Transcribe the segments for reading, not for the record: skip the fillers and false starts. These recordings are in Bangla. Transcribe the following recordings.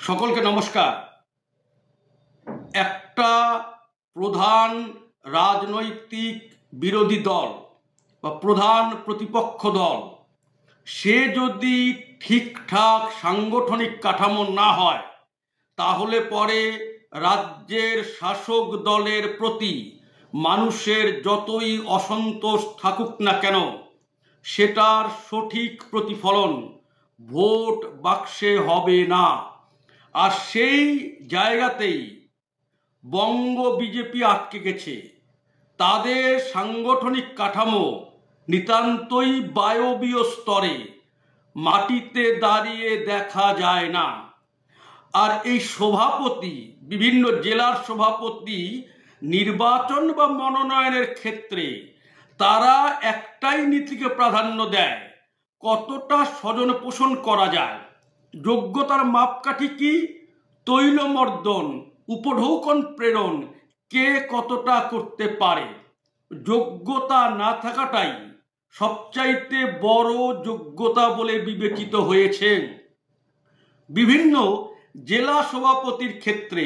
সকলকে নমস্কার। একটা প্রধান রাজনৈতিক বিরোধী দল বা প্রধান প্রতিপক্ষ দল সে যদি ঠিকঠাক সাংগঠনিক কাঠামো না হয়, তাহলে পরে রাজ্যের শাসক দলের প্রতি মানুষের যতই অসন্তোষ থাকুক না কেন, সেটার সঠিক প্রতিফলন ভোট বাক্সে হবে না। আর সেই জায়গাতেই বঙ্গ বিজেপি আটকে গেছে। তাদের সাংগঠনিক কাঠামো নিতান্তই বায়বীয় স্তরে, মাটিতে দাঁড়িয়ে দেখা যায় না। আর এই সভাপতি, বিভিন্ন জেলার সভাপতি নির্বাচন বা মনোনয়নের ক্ষেত্রে তারা একটাই নীতিকে প্রাধান্য দেয়, কতটা স্বজন পোষণ করা যায়। যোগ্যতার মাপকাঠি কি? তৈলমর্দন, উপঢৌকন প্রেরণ, কে কতটা করতে পারে। যোগ্যতা না থাকাটাই সবচাইতে বড় যোগ্যতা বলে বিবেচিত হয়েছে। বিভিন্ন জেলা সভাপতির ক্ষেত্রে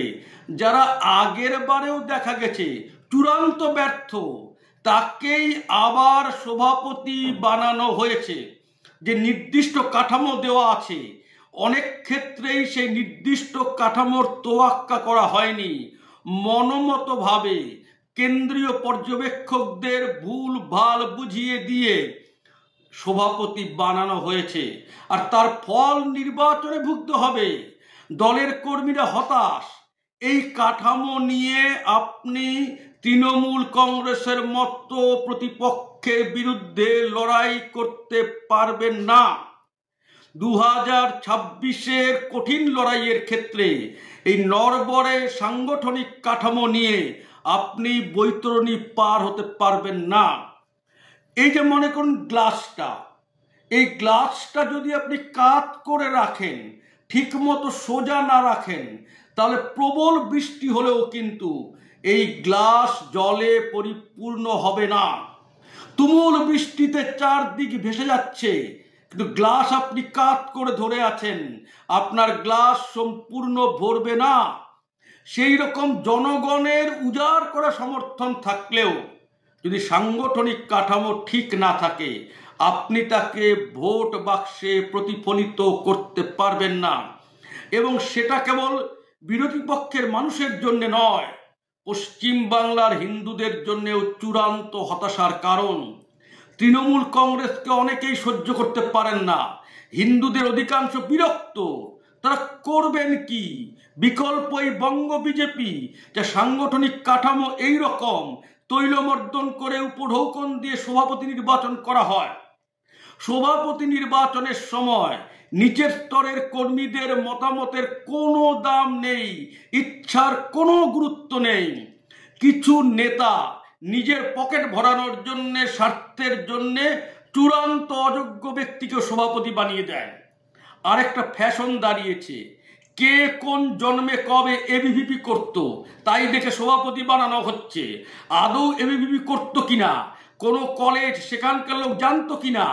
যারা আগের বারেও দেখা গেছে চূড়ান্ত ব্যর্থ, তাকেই আবার সভাপতি বানানো হয়েছে। যে নির্দিষ্ট কাঠামো দেওয়া আছে, অনেক ক্ষেত্রেই সেই নির্দিষ্ট কাঠামোর তোয়াক্কা করা হয়নি। মনোমতভাবে কেন্দ্রীয় পর্যবেক্ষকদের ভুল ভাল বুঝিয়ে দিয়ে সভাপতি বানানো হয়েছে, আর তার ফল নির্বাচনে ভুগতে হবে। দলের কর্মীরা হতাশ। এই কাঠামো নিয়ে আপনি তৃণমূল কংগ্রেসের মতো প্রতিপক্ষের বিরুদ্ধে লড়াই করতে পারবেন না। 2026-এর কঠিন লড়াইয়ের ক্ষেত্রে এই নড়বড়ে সাংগঠনিক কাঠামো নিয়ে আপনি বৈতরণী পার হতে পারবেন না। এই যে মনে করুন গ্লাসটা, এই গ্লাসটা যদি আপনি কাত করে রাখেন, ঠিকমতো সোজা না রাখেন, তাহলে প্রবল বৃষ্টি হলেও কিন্তু এই গ্লাস জলে পরিপূর্ণ হবে না। তুমুল বৃষ্টিতে চারদিক ভেসে যাচ্ছে, কিন্তু গ্লাস আপনি কাত করে ধরে আছেন, আপনার গ্লাস সম্পূর্ণ ভরবে না। সেই রকম জনগণের উজাড় করা সমর্থন থাকলেও যদি সাংগঠনিক কাঠামো ঠিক না থাকে, আপনি তাকে ভোট বাক্সে প্রতিফলিত করতে পারবেন না। এবং সেটা কেবল বিরোধী পক্ষের মানুষের জন্য নয়, পশ্চিম বাংলার হিন্দুদের জন্যেও চূড়ান্ত হতাশার কারণ। তৃণমূল কংগ্রেসকে অনেকেই সহ্য করতে পারেন না। হিন্দুদের অধিকাংশ বিরক্ত। তারা করবেন কি? বিকল্প এই বঙ্গ বিজেপি, যা সাংগঠনিক কাঠামো এই রকম তৈলমর্দন করে উপঢৌকন দিয়ে সভাপতি নির্বাচন করা হয়। সভাপতি নির্বাচনের সময় নিচের স্তরের কর্মীদের মতামতের কোনো দাম নেই, ইচ্ছার কোনো গুরুত্ব নেই। কিছু নেতা নিজের পকেট ভরানোর জন্য, স্বার্থের জন্য চূড়ান্ত অযোগ্য ব্যক্তিকে সভাপতি বানিয়ে দেয়। আরেকটা ফ্যাশন দাঁড়িয়েছে, কে কোন জন্মে কবে এবিভিপি করত তাই দেখে সভাপতি বানানো হচ্ছে। আদৌ এবিভিপি করতো কিনা, কোনো কলেজ সেখানকার লোক জানতো কিনা,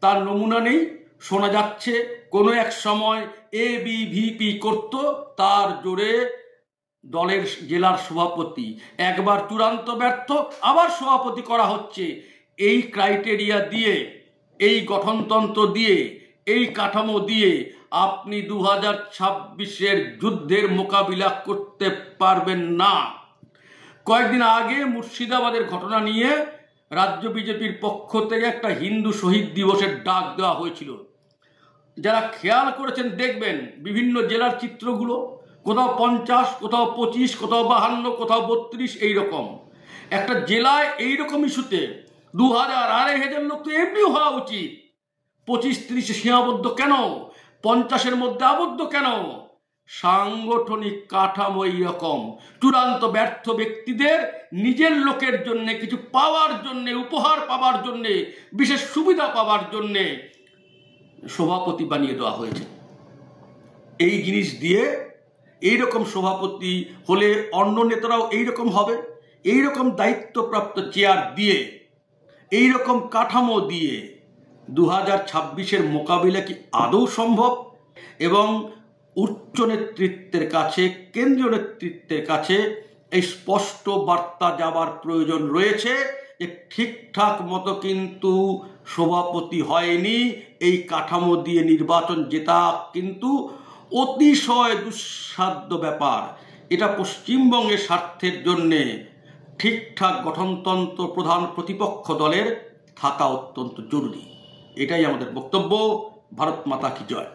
তার নমুনা নেই। শোনা যাচ্ছে কোনো এক সময় এবিভিপি করত, তার জোরে দলের জেলার সভাপতি। একবার চূড়ান্ত ব্যর্থ, আবার সভাপতি করা হচ্ছে। এই ক্রাইটেরিয়া দিয়ে, এই গঠনতন্ত্র দিয়ে, এই কাঠামো দিয়ে আপনি 2026-এর যুদ্ধের মোকাবিলা করতে পারবেন না। কয়েকদিন আগে মুর্শিদাবাদের ঘটনা নিয়ে রাজ্য বিজেপির পক্ষ থেকে একটা হিন্দু শহীদ দিবসের ডাক দেওয়া হয়েছিল। যারা খেয়াল করেছেন দেখবেন বিভিন্ন জেলার চিত্রগুলো, কোথাও 50, কোথাও 25, কোথাও 52, কোথাও 32, এইরকম। একটা জেলায় এইরকম ইস্যুতে 2000, 2500 লোক তো এমনি হওয়া উচিত। 25-30 সীমাবদ্ধ কেন? 50-এর মধ্যে আবদ্ধ কেন? সাংগঠনিক কাঠামো এইরকম। চূড়ান্ত ব্যর্থ ব্যক্তিদের নিজের লোকের জন্য, কিছু পাওয়ার জন্য, উপহার পাওয়ার জন্য, বিশেষ সুবিধা পাওয়ার জন্য সভাপতি বানিয়ে দেওয়া হয়েছে। এই জিনিস দিয়ে এইরকম সভাপতি হলে অন্য নেতারাও এইরকম হবে। এইরকম দায়িত্বপ্রাপ্ত চেয়ার দিয়ে, এইরকম কাঠামো দিয়ে 2026-এর মোকাবিলা কি আদৌ সম্ভব? এবং উচ্চ নেতৃত্বের কাছে, কেন্দ্রীয় নেতৃত্বের কাছে এই স্পষ্ট বার্তা যাবার প্রয়োজন রয়েছে যে ঠিকঠাক মতো কিন্তু সভাপতি হয়নি, এই কাঠামো দিয়ে নির্বাচন জেতা কিন্তু অতিশয় দুঃসাধ্য ব্যাপার। এটা পশ্চিমবঙ্গের স্বার্থের জন্যে ঠিকঠাক গঠনতন্ত্র প্রধান প্রতিপক্ষ দলের থাকা অত্যন্ত জরুরি। এটাই আমাদের বক্তব্য। ভারত মাতা কি জয়।